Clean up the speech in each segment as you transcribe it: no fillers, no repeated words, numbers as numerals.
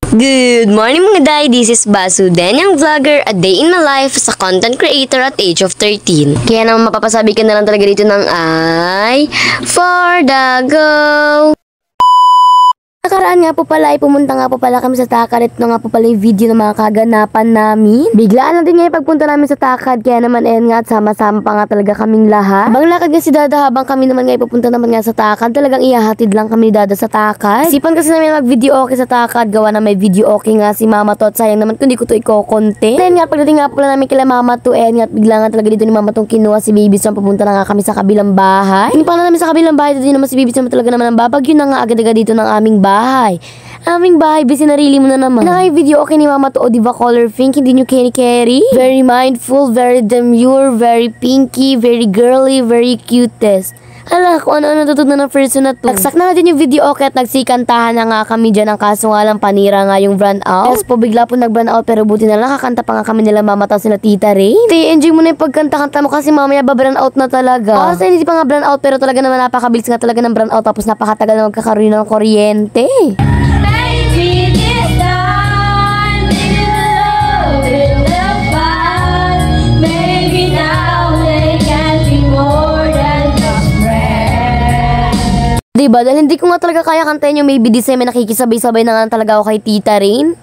Good morning mga day, this is Basu, Danyang Vlogger, a day in my life as a content creator at age of 13. Kaya naman mapapasabi ka na lang talaga dito ng ay for the go! Nakaraan nga po pala ay pumunta nga po pala kami sa Takad. Ito nga po pala yung video ng mga kaganapan namin. Biglaan lang din nga yung pagpunta namin sa Takad. Kaya naman nga at sama-sama pa nga talaga kaming lahat. Habang lakad nga si Dada, habang kami naman nga ipupunta naman nga sa Takad, talagang ihahatid lang kami Dada sa Takad. Sipan kasi namin mag-video okay sa Takad. Gawa na may video okay nga si Mama to. At sayang naman kung di ko to iko-content. Then nga pagdating nga po pala namin kila Mama to. Nga at bigla nga talaga dito ni Mama tong kinuha si Baby Storm. Pupunta na nga kami sa kabilang bahay. Hindi pa na namin sa kabilang bahay. Dito naman si Baby Storm talaga naman ang babagyo na nga agad-agad dito ng aming bahay. Aming bahay, busy narili mo na naman. Naka-video okay ni Mama to, o diba color pink, hindi nyo carry. Very mindful, very demure, very pinky, very girly, very cutest. Hala, kung ano-ano natutunan ng person na to. Nagsak na din yung video okay at nagsikantahan na nga kami dyan. Ang kaso nga lang panira nga yung brand out. Yes po, bigla po nag-brand out pero buti na lang kakanta pa nga kami nila Mama ta sila Tita Ray. Enjoy mo na yung pagkanta-kanta mo kasi mamaya ba-brand out na talaga. Kasi hindi pa nga brand out pero talaga naman napakabilis nga talaga ng brand out tapos napakatagal na magkakaroon ng kuryente. Diba? Dahil hindi ko nga talaga kaya kantayin yung Maybe This Time, nakikisabay-sabay na nga talaga ako kay Tita Rain.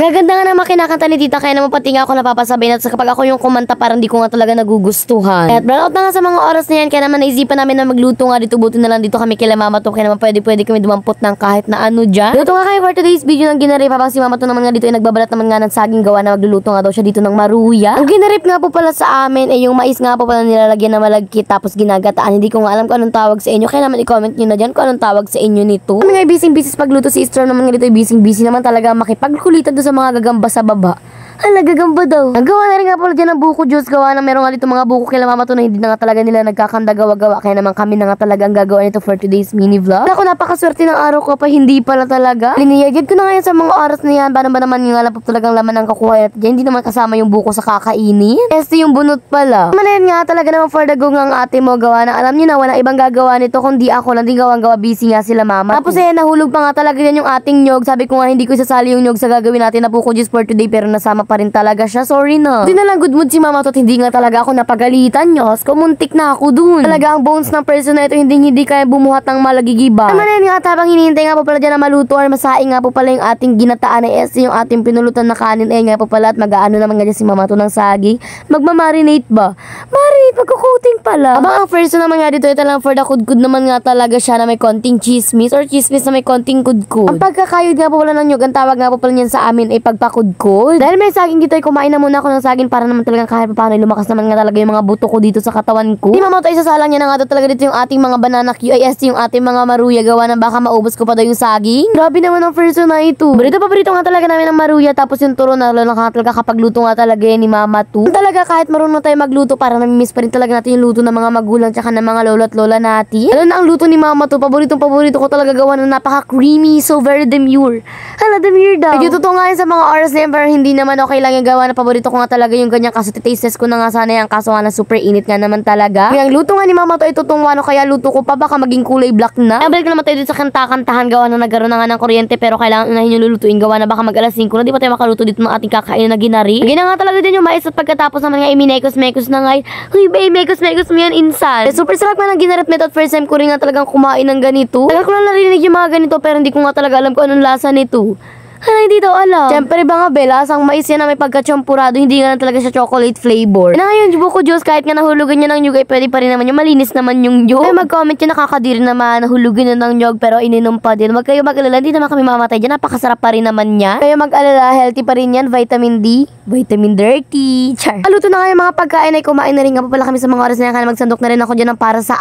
Gaganda nga naman kinakanta ni Tita, kaya naman pati nga ako napapasabay na kapag ako yung kumanta parang di ko nga talaga nagugustuhan. At brand out na nga sa mga oras na yan, kaya naman naisipan namin na magluto nga dito. Buti na lang dito kami kila Mama to, kaya naman pwede kami dumampot ng kahit na ano dyan. Luto nga kayo for today's video ng ginarip, habang si Mama to naman nga dito ay nagbabalat naman nga ng saging, gawa na magluluto nga daw siya dito ng maruya. Ang ginarip nga po pala sa amin ay yung mais nga po pala nilalagyan na malagkit tapos ginagataan. Hindi ko nga alam kung anong tawag sa inyo, kaya naman i-comment nyo na dyan kung anong tawag sa inyo nito. Kami nga busy pagluto, si Storm naman nga dito ay busy naman talaga makipagkulitan doon sa mga gagamba sa baba. Hala, gagamba daw. Nagawa na rin nga pala dyan ng buko juice. Gawa na meron nga dito mga buko kila Mama to na hindi na nga talaga nila nagkakanda gawa-gawa. Kaya naman kami na nga talaga ang gagawa nito for today's mini vlog. Ako napakaswerte ng araw ko pa, hindi pala talaga. Liniyagid ko na ngayon sa mga oras na yan. Paano ba naman yung alam po talagang laman ng kakuha at dyan. Hindi naman kasama yung buko sa kakainin. Este yung bunot pala. Manayan nga talaga naman for the go ng ate mo. Gawa na alam nyo na walang ibang gagawa nito kundi ako lang din gawang-gawa. Busy nga sila Mama. Tapos nahulog pa nga talaga yan yung ating nyog. Sabi ko nga hindi ko isasali yung nyog sa gagawin natin na buko juice for today pero nasama pa rin talaga siya. Sorry na. Hindi na lang good mood si Mama to. Hindi nga talaga ako napagalitan nyo. Kumuntik na ako dun. Talaga ang bones ng person na ito hindi kaya bumuhat ng malagigiba. Naman yan nga at habang hinihintay nga po pala dyan na maluto or masaing nga po pala yung ating ginataan ay yung ating pinulutan na kanin nga po pala at mag-aano naman nga dyan si Mama to ng saging. Magmamarinate ba? Marinate, magkukuting pala. Abang ang person naman nga dito ito lang for the kudkud naman nga talaga siya na may konting chismis or chismis na may konting kudkud. Ang pagkakayod nga po pala ng nyug, ang tawag nga po pala niyan sa amin ay pagpakudkud. Dahil may saging dito ay kumain na muna ako ng saging para naman talagang kahit paano lumakas naman nga talaga yung mga buto ko dito sa katawan ko. Si Mama to ay sasalang niya na nga talaga dito yung ating mga banana QIS, yung ating mga maruya, gawa na baka maubos ko pa daw yung saging. Grabe naman ang person na ito. Paborito nga talaga namin ng maruya, tapos yung turo na lalo nga talaga kapag luto nga talaga yan ni Mama to. Talaga kahit marunong tayo magluto, para namimiss pa rin talaga natin yung luto ng mga magulang tsaka ng mga lolo at lola natin. Lalo na ang luto ni Mama to, paborito ko talaga, gawa na napaka-creamy, so very demure. Hala, demure daw. Medyo totoo nga yun sa mga oras na yan, pero hindi naman okay lang yung gawa na paborito ko nga talaga yung ganyan kasi taste ko na nga sana yan, kaso nga na super init nga naman talaga. Yung luto nga ni Mama to ay tutungwa no, kaya luto ko pa baka maging kulay black na. Balik naman tayo dito sa kanta-kantahan, gawa na nagkaroon na nga ng kuryente pero kailangan unahin yung lulutuin, gawa na baka mag-alas 5 na di pa tayo makaluto dito ng ating kakain na ginari. Gina nga talaga din yung mais at pagkatapos naman nga iminekos-mekos na nga. Huy ba, mekos-mekos mo yan insan. Super sarap nga ng ginarip nito at first time ko rin nga talagang kumain ng ganito. Tagal ko lang narinig yung mga ganito pero hindi ko nga talaga alam kung anong lasa nito. Hindi daw alam. Siyempre ba nga, lasang mais yan na may pagka-champurado, hindi nga na talaga siya chocolate flavor. Na ngayon, buko juice, kahit nga nahulugan niya ng nyug, ay pwede pa rin naman yung malinis naman yung nyug. Ay, mag-comment yun, nakakadiri naman, nahulugan niya ng nyug, pero ininom pa din. Huwag kayo mag-alala, hindi naman kami mamatay dyan, napakasarap pa rin naman yan. Kayo mag-alala, healthy pa rin yan, vitamin D, vitamin dirty, char. Aluto na nga yung mga pagkain ay kumain na rin nga pa pala kami sa mga oras na yan, kaya magsandok na rin ako dyan ng para sa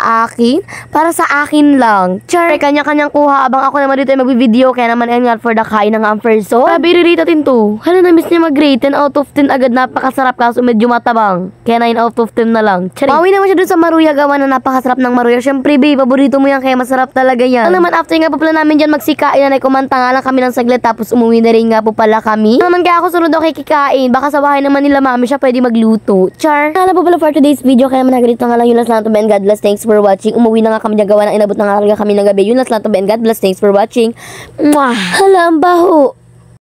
akin lang. Char, kanya-kanyang kuha, abang ako naman dito ay mag-video, kaya naman yan nga for the kain na nga ang person. Sabi, rirate natin to. Hala, na-miss niya mag-rate. 10 out of 10 agad. Napakasarap kaso medyo matabang. Kaya 9 out of 10 na lang. Charing. Mawi naman siya dun sa maruya gawa na napakasarap ng maruya. Syempre, babe, paborito mo yan kaya masarap talaga yan. Ano naman, after nga po pala namin dyan magsikain na kumanta nga lang kami ng saglit tapos umuwi na rin nga po pala kami. Ano naman kaya ako sunod ako kikikain. Baka sa bahay naman nila mami siya pwede magluto. Char. Ano po pala for today's video kaya managalito nga lang yun. Last lang to Ben. God bless. Thanks for watching. Umuwi na nga kami gawa na inabot na nga talaga kami ng gabi. Yun last lang to Ben. God bless. Thanks for watching. Mwah. Hala, ang baho.